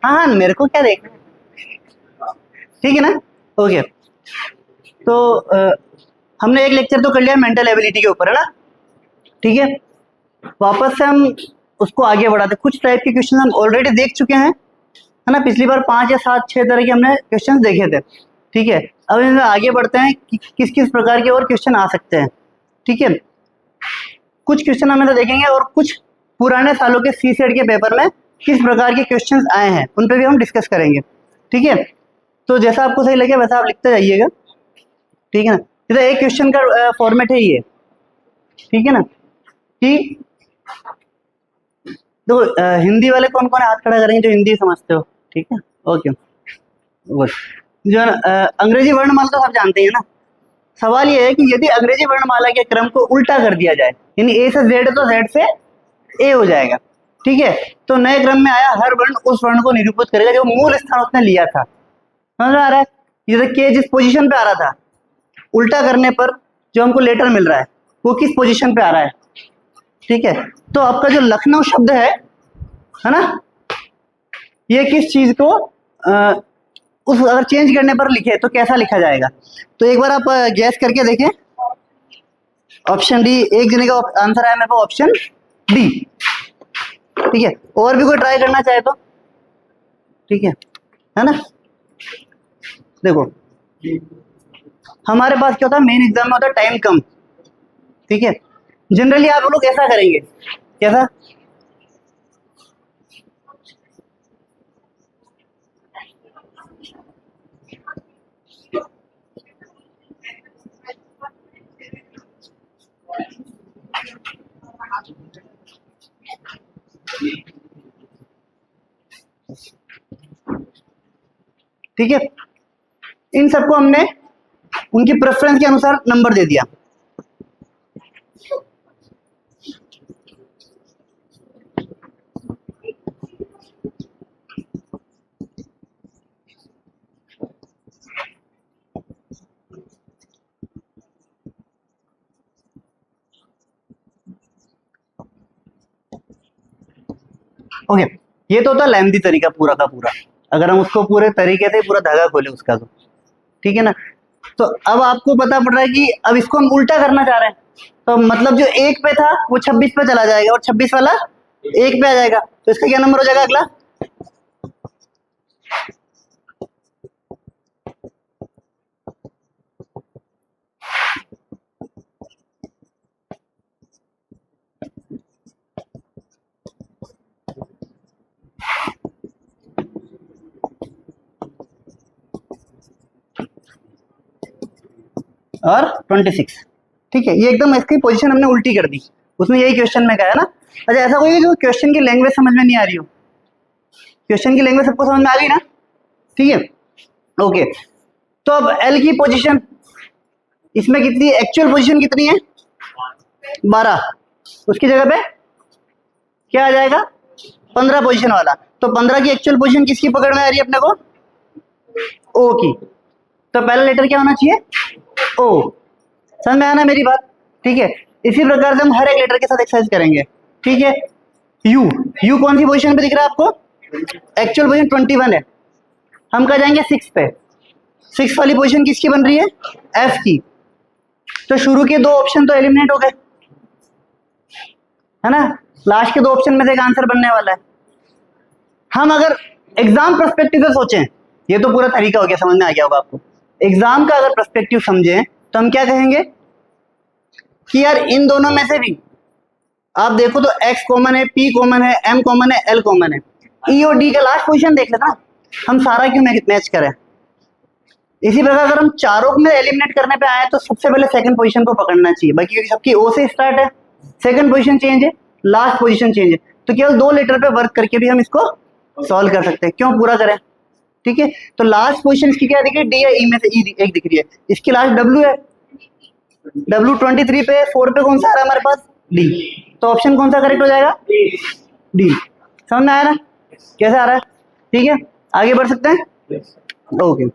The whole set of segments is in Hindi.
हाँ हाँ, मेरे को क्या देखना है, ठीक है ना। ओके, तो हमने एक लेक्चर तो कर लिया मेंटल एबिलिटी के ऊपर, है ना, ठीक है। वापस से हम उसको आगे बढ़ाते, कुछ टाइप के क्वेश्चन हम ऑलरेडी देख चुके हैं, है ना। पिछली बार 5 या 7 6 तरह के हमने क्वेश्चन देखे थे, ठीक है। अब इनमें आगे बढ़ते हैं कि किस किस प्रकार के और क्वेश्चन आ सकते हैं, ठीक है। कुछ क्वेश्चन हम तो देखेंगे और कुछ पुराने सालों के सी सेट के पेपर में किस प्रकार के क्वेश्चन आए हैं उन पर भी हम डिस्कस करेंगे, ठीक है। तो जैसा आपको सही लगे वैसा आप लिखते जाइएगा, ठीक है ना। तो एक क्वेश्चन का फॉर्मेट है ये, ठीक है ना, कि देखो हिंदी वाले कौन कौन हाथ खड़ा करेंगे जो हिंदी समझते हो, ठीक है। Okay, good. जो अंग्रेजी वर्णमाला तो सब जानते हैं ना। सवाल ये है कि यदि अंग्रेजी वर्णमाला के क्रम को उल्टा कर दिया जाए, यानी ए से जेड तो जेड से ए हो जाएगा, ठीक है। तो नए क्रम में आया हर वर्ण उस वर्ण को निरूपित करेगा जो मूल स्थान उसने लिया था। समझ में आ रहा है? जैसे के जिस पोजीशन पे आ रहा था, उल्टा करने पर जो हमको लेटर मिल रहा है वो किस पोजीशन पे आ रहा है, ठीक है। तो आपका जो लखनऊ शब्द है ना, ये किस चीज को उस अगर चेंज करने पर लिखे तो कैसा लिखा जाएगा। तो एक बार आप गैस करके देखें। ऑप्शन डी, एक जने का आंसर आया मेरे पास ऑप्शन डी, ठीक है। और भी कोई ट्राई करना चाहे तो, ठीक है ना। देखो हमारे पास क्या होता है, मेन एग्जाम में होता है टाइम कम, ठीक है। जनरली आप लोग ऐसा करेंगे, कैसा, ठीक है। इन सबको हमने उनकी प्रेफरेंस के अनुसार नंबर दे दिया। ओके, ये तो होता लेंथी तरीका पूरा का पूरा, अगर हम उसको पूरे तरीके से पूरा धागा खोले उसका तो, ठीक है ना। तो अब आपको पता पड़ रहा है कि अब इसको हम उल्टा करना चाह रहे हैं, तो मतलब जो 1 पे था वो 26 पे चला जाएगा और 26 वाला 1 पे आ जाएगा। तो इसका क्या नंबर हो जाएगा अगला, और 26, ठीक है। ये एकदम इसकी पोजीशन हमने उल्टी कर दी, उसने यही क्वेश्चन में कहा है ना। अच्छा, ऐसा कोई जो क्वेश्चन की लैंग्वेज समझ में नहीं आ रही हो, क्वेश्चन की लैंग्वेज सबको समझ में आ गई ना, ठीक है। ओके, तो अब एल की पोजीशन इसमें कितनी, एक्चुअल पोजीशन कितनी है 12, उसकी जगह पे क्या आ जाएगा 15 पोजीशन वाला। तो 15 की एक्चुअल पोजीशन किसकी पकड़ में आ रही है अपने को, ओ की। तो पहला लेटर क्या होना चाहिए, ओ। समझ में आना मेरी बात, ठीक है। इसी प्रकार से हम हर एक लेटर के साथ एक्सरसाइज करेंगे, ठीक है। यू, यू कौन सी पोजीशन पे दिख रहा है आपको, एक्चुअल पोजीशन 21 है, हम कहा जाएंगे 6 पे। 6 वाली पोजीशन किसकी बन रही है, एफ की। तो शुरू के 2 ऑप्शन तो एलिमिनेट हो गए, है ना। लास्ट के 2 ऑप्शन में से एक आंसर बनने वाला है। हम अगर एग्जाम पर्सपेक्टिव से सोचें, ये तो पूरा तरीका हो गया, समझ में आ गया होगा आपको। एग्जाम का अगर पर्सपेक्टिव समझें तो हम क्या कहेंगे कि यार इन दोनों में से भी आप देखो तो x कॉमन है, p कॉमन है, m कॉमन है, l कॉमन है, e और d का लास्ट पोजीशन देख लेना, हम सारा क्यों मैच करें। इसी प्रकार अगर हम चारों में एलिमिनेट करने पे आए तो सबसे पहले सेकंड पोजीशन को पकड़ना चाहिए, बाकी क्योंकि सबकी ओ से स्टार्ट है, सेकंड पोजीशन चेंज है, लास्ट पोजीशन चेंज है, तो केवल 2 लेटर पे वर्क करके भी हम इसको सॉल्व कर सकते हैं, क्यों पूरा करें, ठीक है। तो लास्ट पोजीशन इसकी क्या दिख रही है, डी या ई में से ई एक दिख रही है, इसकी लास्ट डब्ल्यू है, डब्ल्यू 23 पे 4 पे कौन सा आ रहा है हमारे पास, डी। तो ऑप्शन कौन सा करेक्ट हो जाएगा, डी। समझ में आया ना कैसे आ रहा है, ठीक है। आगे बढ़ सकते हैं, ओके।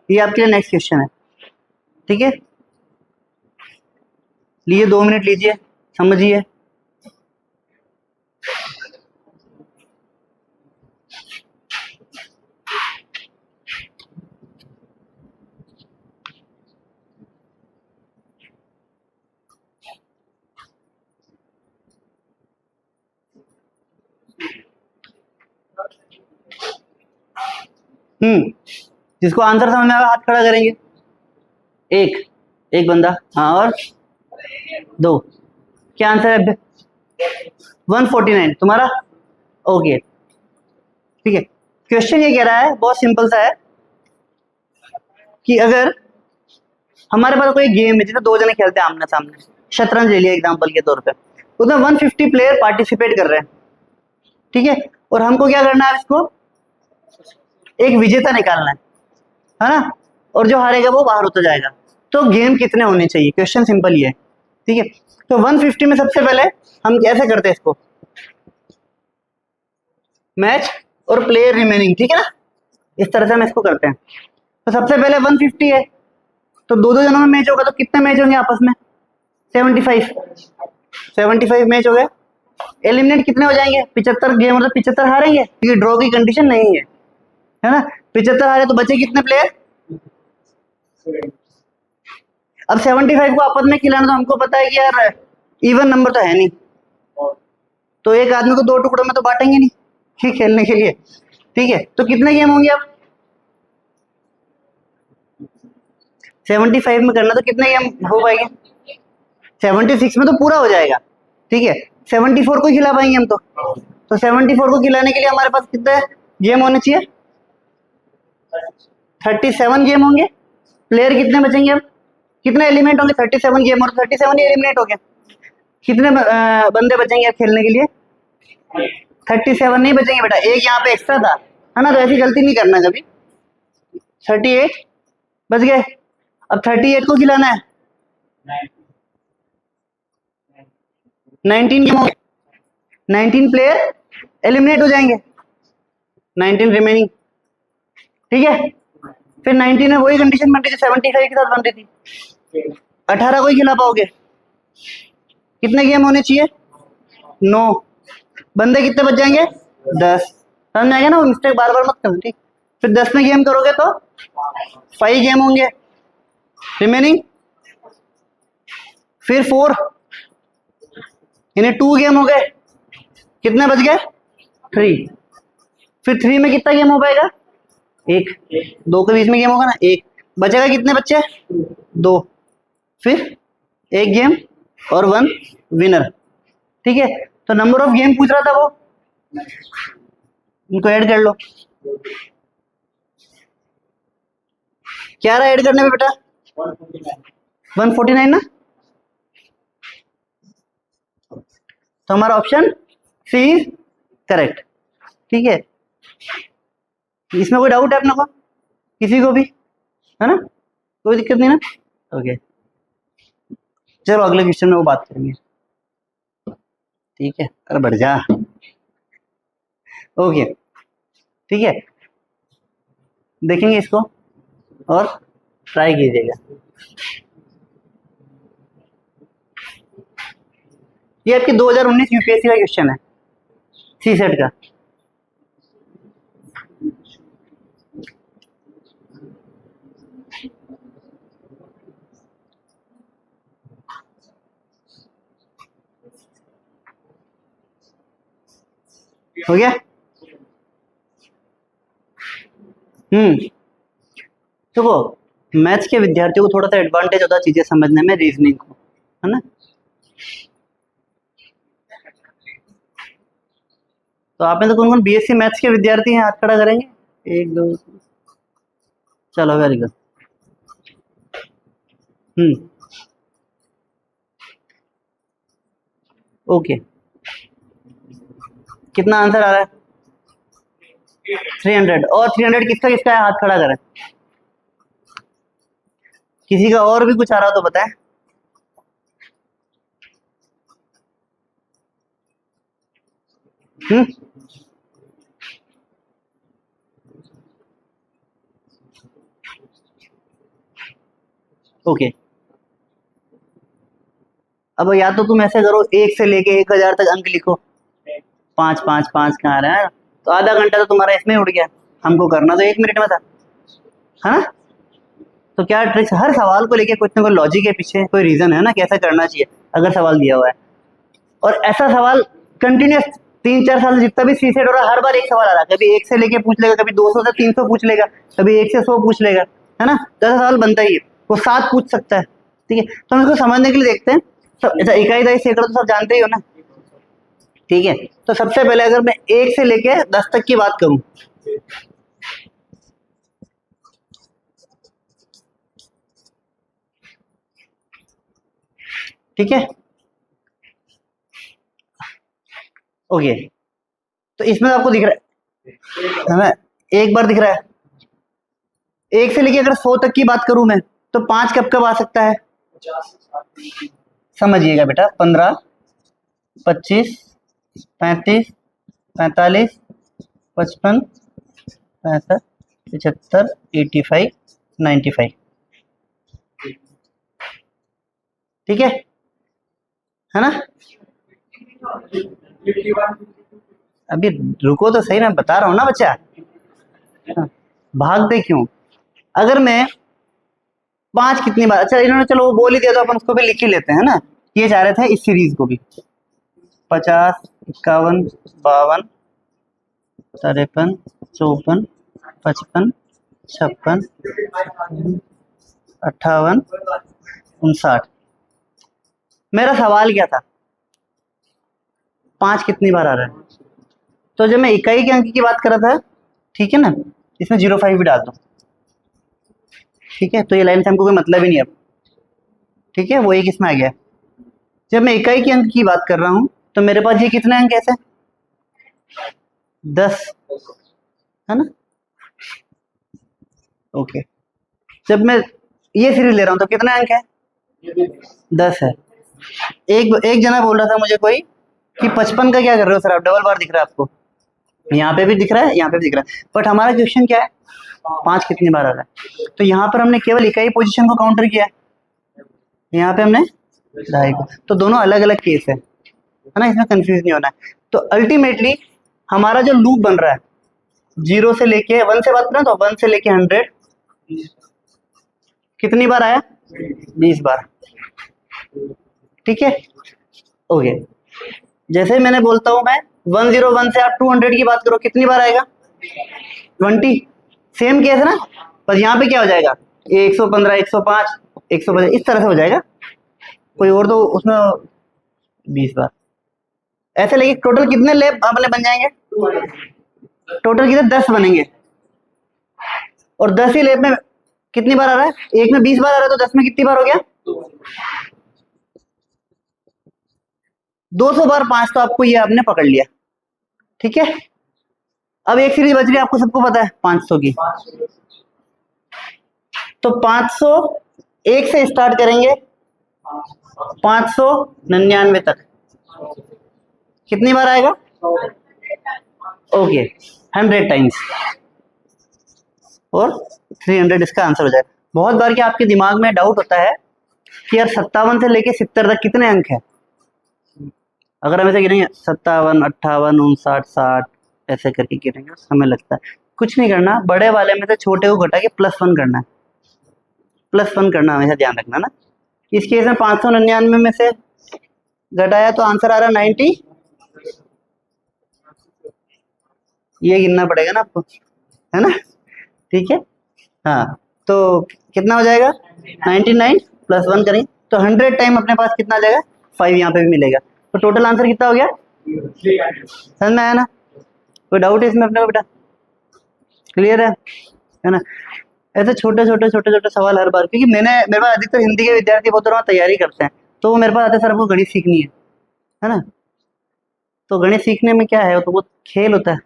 ये आपके लिए नेक्स्ट क्वेश्चन है, ठीक है। लिए 2 मिनट लीजिए, समझिए। जिसको आंसर समझ में आएगा हाथ खड़ा करेंगे। एक बंदा, हाँ, और 2। क्या आंसर है? 149 तुम्हारा। ओके, ठीक है। क्वेश्चन ये कह रहा है, बहुत सिंपल सा है, कि अगर हमारे पास कोई गेम है जिसमें 2 जने खेलते हैं आमने सामने, शतरंज ले लिया एग्जांपल के तौर पे, उसमें 150 प्लेयर पार्टिसिपेट कर रहे हैं, ठीक है, और हमको क्या करना है, इसको एक विजेता निकालना है ना, और जो हारेगा वो बाहर होता जाएगा। तो गेम कितने होने चाहिए? क्वेश्चन सिंपल ही है, ठीक है। तो 150 में सबसे पहले हम कैसे करते हैं इसको, मैच और प्लेयर रिमेनिंग, ठीक है ना, इस तरह से हम इसको करते हैं। तो सबसे पहले 150 है, तो 2-2 जनों में मैच होगा, तो कितने मैच होंगे आपस में? 75 मैच हो गए। एलिमिनेट कितने हो जाएंगे? 75 गेम, मतलब 75 हारेंगे, क्योंकि ड्रॉ की कंडीशन नहीं है ना। 75 हारे तो बचे कितने प्लेयर? अब 75 को आपस में खिलाना, तो हमको पता है कि यार इवन नंबर तो है नहीं, तो एक आदमी को 2 टुकड़ों में तो बांटेंगे नहीं, ठीक, खेलने के लिए, ठीक है। तो कितने गेम होंगे अब? 75 में करना, तो कितने गेम हो पाएंगे? 76 में तो पूरा हो जाएगा, ठीक है। 74 को खिला पाएंगे हम तो 74 को खिलाने के लिए हमारे पास कितने गेम होने चाहिए? 37 गेम होंगे। प्लेयर कितने बचेंगे? अब कितने एलिमेंट होंगे? 37 गेम, और 37 ही एलिमिनेट हो गए। कितने बंदे बचेंगे अब खेलने के लिए? 37 नहीं बचेंगे बेटा, एक यहाँ पे एक्स्ट्रा था, है ना, तो ऐसी गलती नहीं करना कभी। 38 बच गए। अब 38 को खिलाना है, 19 गेम होंगे, 19 प्लेयर एलिमिनेट हो जाएंगे, 19 रिमेनिंग, ठीक है। फिर 19 में वही कंडीशन बन रही थी 75 के साथ बन रही थी, 18 को ही खिला पाओगे। कितने गेम होने चाहिए? 9। बंदे कितने बच जाएंगे? 10। समझ में आएगा ना, वो मिस्टेक बार बार मत करना, ठीक। फिर 10 में गेम करोगे तो 5 गेम होंगे रिमेनिंग, फिर 4, यानी 2 गेम हो गए। कितने बच गए? 3। फिर 3 में कितना गेम हो पाएगा? 1। 2 के बीच में गेम होगा ना, 1 बचेगा। कितने बच्चे? 2। फिर 1 गेम और 1 विनर, ठीक है। तो नंबर ऑफ गेम पूछ रहा था वो, इनको ऐड कर लो। क्या रहा ऐड करने में बेटा? 149 ना, तो हमारा ऑप्शन सी इज करेक्ट, ठीक है। इसमें कोई डाउट है अपने को, किसी को भी, है ना, कोई दिक्कत नहीं ना? ओके, चलो अगले क्वेश्चन में वो बात करेंगे, ठीक है। अरे बढ़ जा, ओके, ठीक है, देखेंगे इसको और ट्राई कीजिएगा। ये आपकी 2019 यूपीएससी का क्वेश्चन है, सी सेट का। हो गया? देखो, मैथ्स के विद्यार्थियों को थोड़ा सा एडवांटेज होता है चीजें समझने में, रीजनिंग को, है ना। तो आप में तो कौन कौन बीएससी मैथ्स के विद्यार्थी हैं? हाथ खड़ा करेंगे। 1 2, चलो वेरी गुड। ओके, कितना आंसर आ रहा है? 300। और 300 किसका किसका है? हाथ खड़ा करें। किसी का और भी कुछ आ रहा हो तो बताएं। ओके, अब या तो तुम ऐसे करो, 1 से लेके 1000 तक अंक लिखो, 5 5 5 कहाँ आ रहा है, तो आधा घंटा तो तुम्हारा इसमें उड़ गया। हमको करना तो 1 मिनट में था, है ना। तो क्या ट्रिक्स, हर सवाल को लेके कुछ ना कुछ लॉजिक है पीछे, कोई रीजन है ना कैसा करना चाहिए, अगर सवाल दिया हुआ है। और ऐसा सवाल कंटिन्यूस 3-4 साल से जितना भी सी सेट हो रहा है, हर बार एक सवाल आ रहा है, कभी 1 से लेके पूछ लेगा, कभी 200 से 300 पूछ लेगा, कभी 1 से 100 पूछ लेगा, है ना। 10 सवाल बनता ही है, वो 7 पूछ सकता है, ठीक है। तो हम इसको समझने के लिए देखते हैं। अच्छा, इकाई दहाई सैकड़ों तो सब जानते ही हो ना, ठीक है। तो सबसे पहले अगर मैं 1 से लेके 10 तक की बात करूं, ठीक है, ओके। तो इसमें आपको दिख रहा है ना, एक बार दिख रहा है। 1 से लेके अगर 100 तक की बात करूं मैं, तो 5 कब कब आ सकता है, समझिएगा बेटा। 15, 25, 35, 45, 55, 65, 75, 85, 95, ठीक है ना। अभी रुको तो सही, मैं बता रहा हूं ना बच्चा, भागते क्यों। अगर मैं 5 कितनी बार, अच्छा इन्होंने चलो वो बोल ही दिया तो अपन उसको भी लिख ही लेते हैं ना। ये चाह रहे थे इस सीरीज को भी 50, 51, 52, 53, 54, 55, 56, 58, 59। मेरा सवाल क्या था, 5 कितनी बार आ रहा है। तो जब मैं इकाई के अंक की बात कर रहा था, ठीक है ना, इसमें 05 भी डाल दो, ठीक है। तो ये लाइन से हमको कोई मतलब ही नहीं अब, ठीक है, वो एक इसमें आ गया। जब मैं इकाई के अंक की बात कर रहा हूं, तो मेरे पास ये कितने अंक ऐसे 10, है ना, ओके। जब मैं ये सीरीज ले रहा हूं तो कितने अंक है, 10 है। एक एक जना बोल रहा था मुझे कोई कि 55 का क्या कर रहे हो सर आप, डबल बार दिख रहा है आपको, यहाँ पे भी दिख रहा है, यहाँ पे भी दिख रहा है, बट हमारा क्वेश्चन क्या है, 5 कितनी बार आ रहा है। तो यहाँ पर हमने केवल इकाई पोजीशन को काउंटर किया है, यहाँ पे हमने ढाई को, तो दोनों अलग अलग केस है ना, इसमें कंफ्यूज नहीं होना है। तो अल्टीमेटली हमारा जो लूप बन रहा है, 0 से लेके 1 से बात करें तो 1 से लेके 100 कितनी बार आया, 20 बार, ठीक है, ओके। जैसे मैंने बोलता हूं मैं 101 से आप 200 की बात करो, कितनी बार आएगा, 20। सेम केस है ना, पर यहाँ पे क्या हो जाएगा, 115, 105, 150, इस तरह से हो जाएगा, कोई और तो उसमें 20 बार ऐसे। लेके टोटल कितने लैब अपने बन जाएंगे, टोटल कितने 10 बनेंगे, और 10 ही लैब में कितनी बार आ रहा है, एक में 20 बार आ रहा है, तो 10 में कितनी बार हो गया, 200 बार। 5 तो आपको ये आपने पकड़ लिया, ठीक है। अब एक सीरीज बच रही है, आपको सबको पता है 500 की, तो 500 1 से स्टार्ट करेंगे 599 तक, कितनी बार आएगा, ओके, 100 टाइम्स, और 300 इसका आंसर हो जाएगा। बहुत बार क्या आपके दिमाग में डाउट होता है कि यार 57 से लेके 70 तक कितने अंक है। अगर हम ऐसे गिनेंगे 57, 58, 59, 60 ऐसे करके गिनेंगे, समय लगता है। कुछ नहीं करना, बड़े वाले में से छोटे को घटा के +1 करना है, +1 करना, हमेशा ध्यान रखना ना। इस केस में 599 में से घटाया तो आंसर आ रहा है 90, ये गिनना पड़ेगा ना आपको, है ना, ठीक है। हाँ, तो कितना हो जाएगा 99 +1 करेंगे तो 100 टाइम अपने पास कितना आ जाएगा, 5 यहाँ पे भी मिलेगा, तो टोटल आंसर कितना हो गया, समझ में आया ना, कोई डाउट है इसमें अपने को बेटा, क्लियर है ना। ऐसे छोटे छोटे छोटे छोटे सवाल हर बार, क्योंकि मेरे पास अधिकतर हिंदी के विद्यार्थी बहुत वहाँ तैयारी करते हैं, तो वो मेरे पास आते सर हमको गणित सीखनी है ना। तो गणित सीखने में क्या है, वो तो बहुत खेल होता है,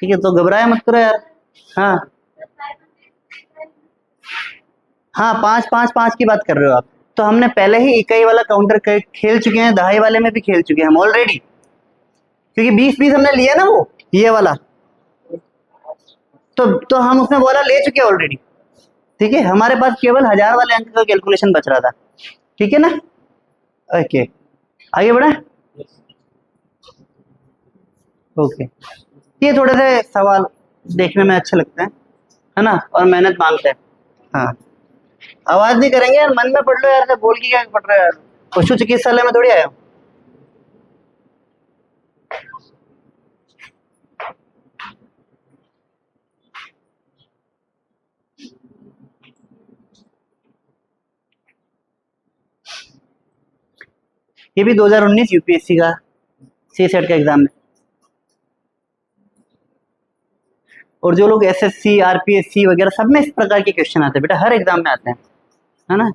ठीक है, तो घबराया मत करो यार। हाँ हाँ, 5 5 5 की बात कर रहे हो आप, तो हमने पहले ही इकाई वाला काउंटर खेल चुके हैं, दहाई वाले में भी खेल चुके हैं हम ऑलरेडी, क्योंकि 20 हमने लिया ना वो ये वाला, तो हम उसमें बोला ले चुके हैं ऑलरेडी, ठीक है। हमारे पास केवल 1000 वाले अंक का कैलकुलेशन बच रहा था, ठीक है ना, ओके, आगे बढ़े, ओके। ये थोड़े से सवाल देखने में अच्छे लगते हैं, है ना, और मेहनत मांगते हैं। हाँ, आवाज नहीं करेंगे यार, मन में पढ़ लो यार, बोल के क्या पढ़ रहे हो यार, पशु चिकित्सालय में थोड़ी आया हूँ। ये भी 2019 यूपीएससी का सी सेट का एग्जाम है। और जो लोग एसएससी आरपीएससी वगैरह सब में इस प्रकार के क्वेश्चन आते हैं बेटा, हर एग्जाम में आते हैं, है ना।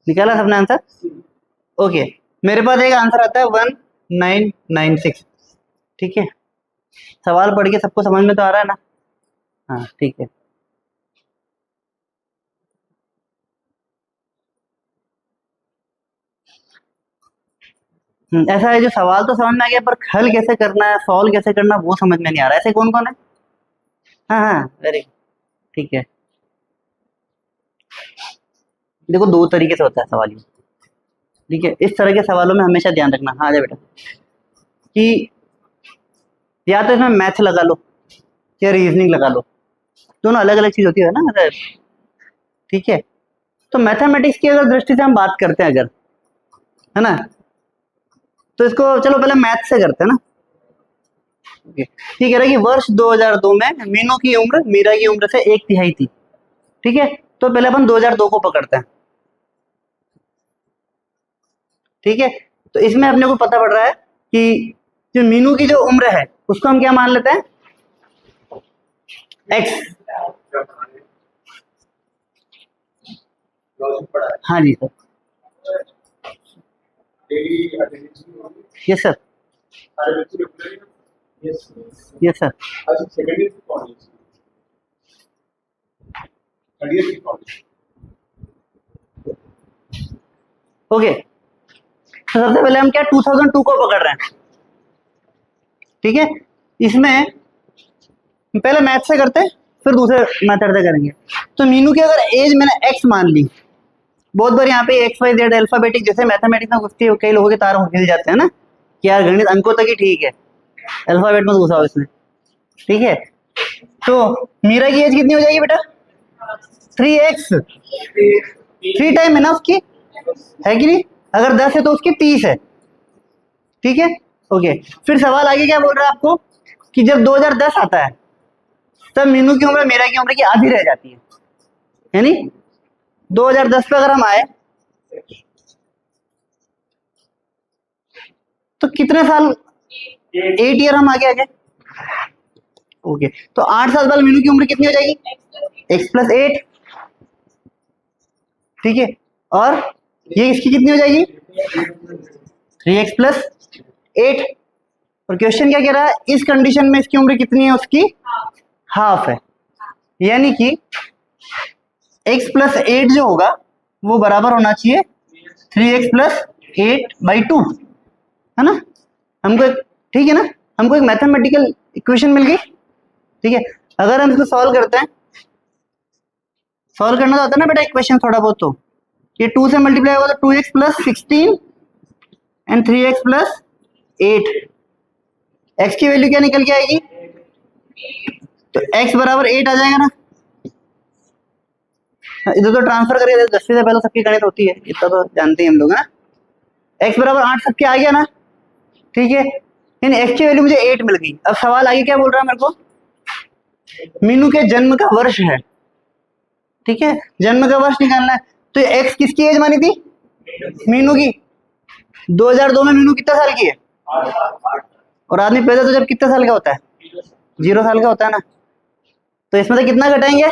निकाला सबने आंसर? ओके, मेरे पास एक आंसर आता है 1996। ठीक है, सवाल पढ़ के सबको समझ में तो आ रहा है ना? हाँ ठीक है। ऐसा है, जो सवाल तो समझ में आ गया पर हल कैसे करना है, सॉल्व कैसे करना, वो समझ में नहीं आ रहा है। ऐसे कौन कौन है? हाँ हाँ, वेरी ठीक है। देखो, दो तरीके से होता है सवाल ये। ठीक है, इस तरह के सवालों में हमेशा ध्यान रखना। हाँ जा बेटा, कि या तो इसमें मैथ लगा लो या रीजनिंग लगा लो, दोनों अलग अलग चीज होती है ना मतलब। ठीक है, तो मैथमेटिक्स की अगर दृष्टि से हम बात करते हैं अगर, है ना, तो इसको चलो पहले मैथ से करते हैं ना। ठीक है, कि वर्ष 2002 में मीनू की उम्र मीरा की उम्र से 1/3 थी। ठीक है, तो पहले अपन 2002 को पकड़ते हैं। ठीक है, तो इसमें अपने को पता पड़ रहा है कि जो मीनू की जो उम्र है उसको हम क्या मान लेते हैं? एक्स। हाँ जी sir. Yes sir, yes sir. Okay, तो सबसे पहले हम क्या 2002 को पकड़ रहे हैं। ठीक है, इसमें पहले मैथ से करते हैं फिर दूसरे मेथड से करेंगे। तो मीनू की अगर एज मैंने एक्स मान ली, बहुत बार यहाँ पे एक्स वाई जेड अल्फाबेटिक जैसे मैथमेटिक्स में घुसती है, कई लोगों के तार हिल जाते हैं ना कि यार गणित अंकों तक ही ठीक है, अल्फाबेट में घुसा हो इसमें। ठीक है, तो मीरा की एज कितनी हो जाएगी बेटा? 3x। 3 टाइम है ना उसकी, है कि नहीं? अगर 10 है तो उसकी 30 है। ठीक है, ओके। फिर सवाल आगे क्या बोल रहा है आपको कि जब 2010 आता है तब मीनू की उम्र मीरा की उम्र की आधी रह जाती है नहीं? 2010 पे अगर हम आए तो कितने साल, 8 ईयर हम आगे आगे। ओके, तो 8 साल बाद मीनू की उम्र कितनी हो जाएगी? x+8। ठीक है, और ये इसकी कितनी हो जाएगी? 3x+8। और क्वेश्चन क्या कह रहा है? इस कंडीशन में इसकी उम्र कितनी है? उसकी हाफ है, यानी कि x+8 जो होगा वो बराबर होना चाहिए 3x+8/2, है ना? हमको ठीक है ना, हमको एक मैथमेटिकल इक्वेशन मिल गई। ठीक है, अगर हम इसको सॉल्व करते हैं, सॉल्व करना तो आता है ना बेटा इक्वेशन थोड़ा बहुत, तो ये 2 से मल्टीप्लाई होगा तो 2x+16 एंड 3x+8। x की वैल्यू क्या निकल के आएगी? तो x बराबर 8 आ जाएगा ना। इधर तो ट्रांसफर करके 10वीं से पहले सबकी गणित होती है, इतना तो जानते हैं हम लोग, है ना। x बराबर 8 सबके आ गया ना। ठीक है, यानी x की वैल्यू मुझे 8 मिल गई। अब सवाल आगे क्या बोल रहा है मेरे को? मीनू के जन्म का वर्ष है। ठीक है, जन्म का वर्ष निकालना है। तो x किसकी एज मानी थी? मीनू की। 2002 में मीनू कितना साल की है? और आदमी पैदा तो जब कितने साल का होता है? 0 साल का होता है ना। तो इसमें से कितना घटाएंगे?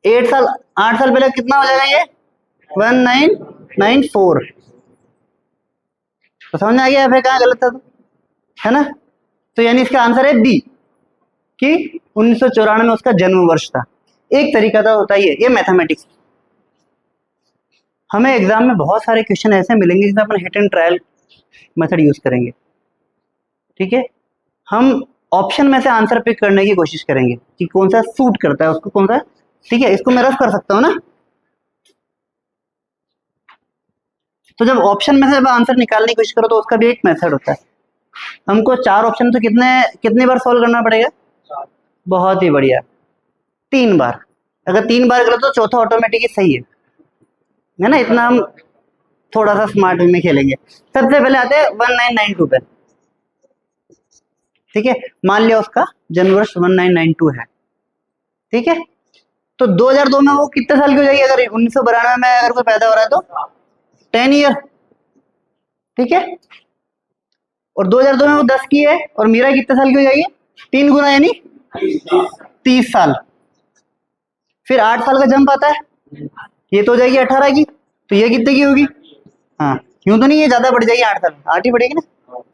8 साल, 8 साल पहले कितना हो जाएगा ये? 1994। तो समझ में आ गया फिर कहाँ गलत था तो, है ना। तो यानी इसका आंसर है बी कि 1994 में उसका जन्म वर्ष था। एक तरीका तो होता ही है ये मैथमेटिक्स। हमें एग्जाम में बहुत सारे क्वेश्चन ऐसे मिलेंगे जिसमें अपन hit and trial method use करेंगे। ठीक है, हम ऑप्शन में से आंसर पिक करने की कोशिश करेंगे कि कौन सा सूट करता है उसको, कौन सा। ठीक है, इसको मैं रफ कर सकता हूँ ना। तो जब ऑप्शन में से जब आंसर निकालने की कोशिश करो तो उसका भी एक मेथड होता है। हमको 4 ऑप्शन तो कितने बार सॉल्व करना पड़ेगा? बहुत ही बढ़िया, 3 बार। अगर 3 बार करो तो चौथा ऑटोमेटिक ही सही है ना। इतना हम थोड़ा सा स्मार्ट वे में खेलेंगे। सबसे पहले आते हैं 1992 पे। ठीक है, मान लिया उसका जन्म वर्ष 1992 है। ठीक है, तो 2002 में वो कितने साल की हो जाएगी? अगर 1992 में अगर कोई पैदा हो रहा है तो 10 ईयर। ठीक है, और 2002 में वो 10 की है और मीरा कितने साल की हो जाएगी? 3 गुना यानी 30 साल। फिर 8 साल का जंप आता है, ये तो हो जाएगी 18 की, तो ये कितने की होगी? हाँ, यूं तो नहीं, ये ज्यादा बढ़ जाएगी, 8 साल 8 ही बढ़ेगी ना,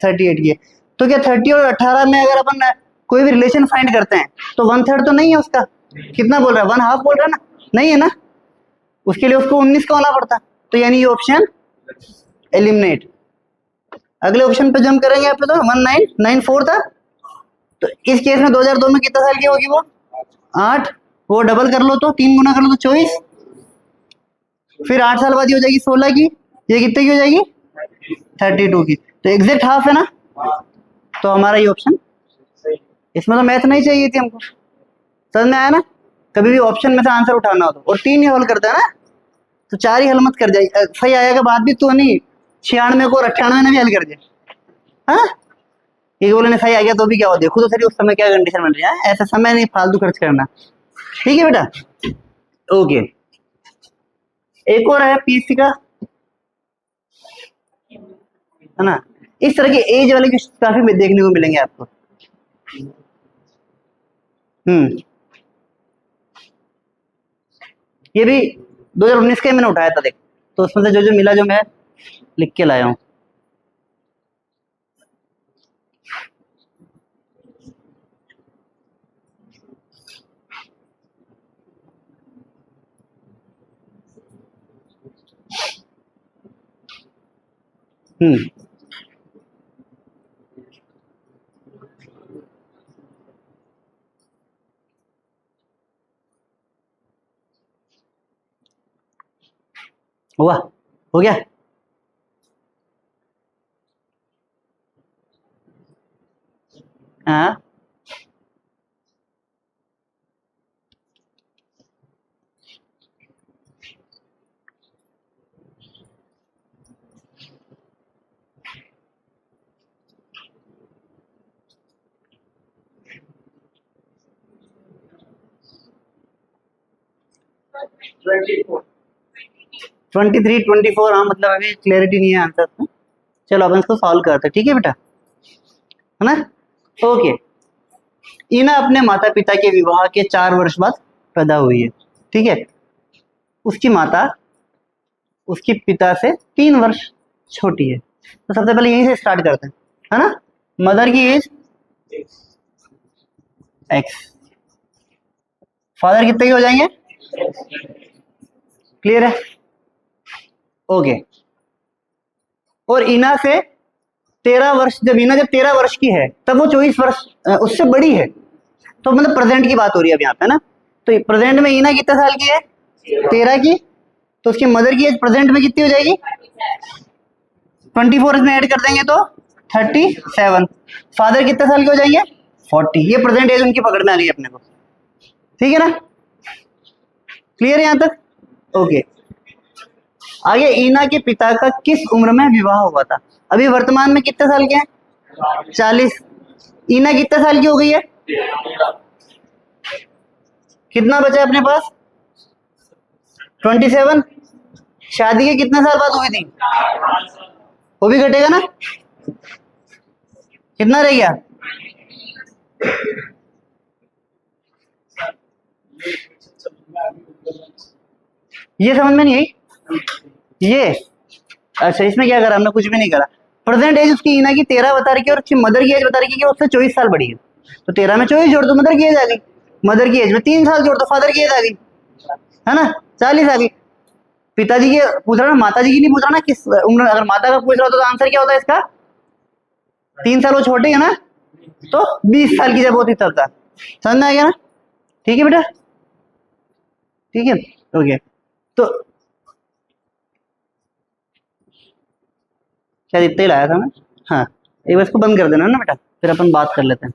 38 की। तो क्या 30 और 18 में अगर अपन कोई भी रिलेशन फाइंड करते हैं तो 1/3 तो नहीं है उसका। कितना बोल रहा है? 1/2 बोल रहा है ना, नहीं है ना, उसके लिए उसको 19 का होना पड़ता। तो यानी ये ऑप्शन एलिमिनेट। अगले ऑप्शन पे जंप करेंगे आप तो 1994 था, तो इस केस में 2002 में कितना साल की होगी वो? 8, वो डबल कर लो तो 3 गुना कर लो तो 24। फिर 8 साल बाद ये हो जाएगी 16 की, ये कितने की हो जाएगी? 32 की। तो एग्जैक्ट हाफ है ना, तो हमारा ये ऑप्शन, इसमें तो मैथ नहीं चाहिए थी हमको। समझ में आया ना? कभी भी ऑप्शन में से आंसर उठाना हो तो, और 3 ही हल करता है ना, तो 4 ही हल मत कर जाए। सही आएगा बात भी तो नहीं, 96 को और 98 में भी हल कर जाए। हाँ, ये बोले सही आ गया तो भी क्या हो, देखो तो सही उस समय क्या कंडीशन बन रही है। ऐसा समय नहीं फालतू खर्च करना। ठीक है बेटा, ओके। एक और है पीएससी का, है ना, इस तरह के एज वाले क्वेश्चन काफी देखने को मिलेंगे आपको। ये भी 2019 के मैंने उठाया था, देख, तो उसमें से जो जो मिला जो मैं लिख के लाया हूँ। हुआ, हो गया। हाँ, ट्वेंटी थ्री 24, हाँ, मतलब अभी क्लियरिटी नहीं है आंसर में। चलो अपन इसको सॉल्व करते हैं, ठीक है बेटा, है ना। ओके, इना अपने माता पिता के विवाह के 4 वर्ष बाद पैदा हुई है। ठीक है, उसकी माता उसके पिता से 3 वर्ष छोटी है। तो सबसे पहले यहीं से स्टार्ट करते हैं, है ना। मदर की एज एक्स, फादर कितने के हो जाएंगे? क्लियर है, ओके। और इना से 13 वर्ष, जब इना जब 13 वर्ष की है तब वो 24 वर्ष उससे बड़ी है। तो मतलब प्रेजेंट की बात हो रही है अब यहाँ पे ना। तो प्रेजेंट में इना कितने साल की है? 13 की। तो उसकी मदर की एज प्रेजेंट में कितनी हो जाएगी? 24 इसमें ऐड कर देंगे तो 37। फादर कितने साल के हो जाएंगे? 40। ये प्रेजेंट एज उनकी पकड़ में आ गई अपने को, ठीक है ना। क्लियर है यहाँ तक? ओके। आगे, ईना के पिता का किस उम्र में विवाह हुआ था? अभी वर्तमान में कितने साल के हैं? 40। ईना कितने साल की हो गई है? कितना बचा अपने पास? 27। शादी के कितने साल बाद हुई थी? वो भी घटेगा ना, कितना रह गया? ये समझ में नहीं आई? ये अच्छा, इसमें क्या करा हमने? कुछ भी नहीं करा। प्रेजेंट एज उसकी ईना की 13 बता रही है और उसकी मदर की एज बता रही है कि उससे 24 साल बड़ी है। तो 13 में 24 जोड़ दो, मदर की एज आ गई। मदर की एज में 3 साल जोड़ दो, फादर की एज आ गई, है ना, 40 आ गई। पिताजी की पूछ रहा ना, माता जी की नहीं पूछ रहा ना किस उम्र। अगर माता का पूछ रहा तो आंसर क्या होता है इसका? 3 साल वो छोटे है ना, तो 20 साल की जब होती तब था। समझ में आ गया ना? ठीक है बेटा, ठीक है, ओके। तो शायद इतना ही लाया था मैं। हाँ, एक बार इसको बंद कर देना ना बेटा, फिर अपन बात कर लेते हैं।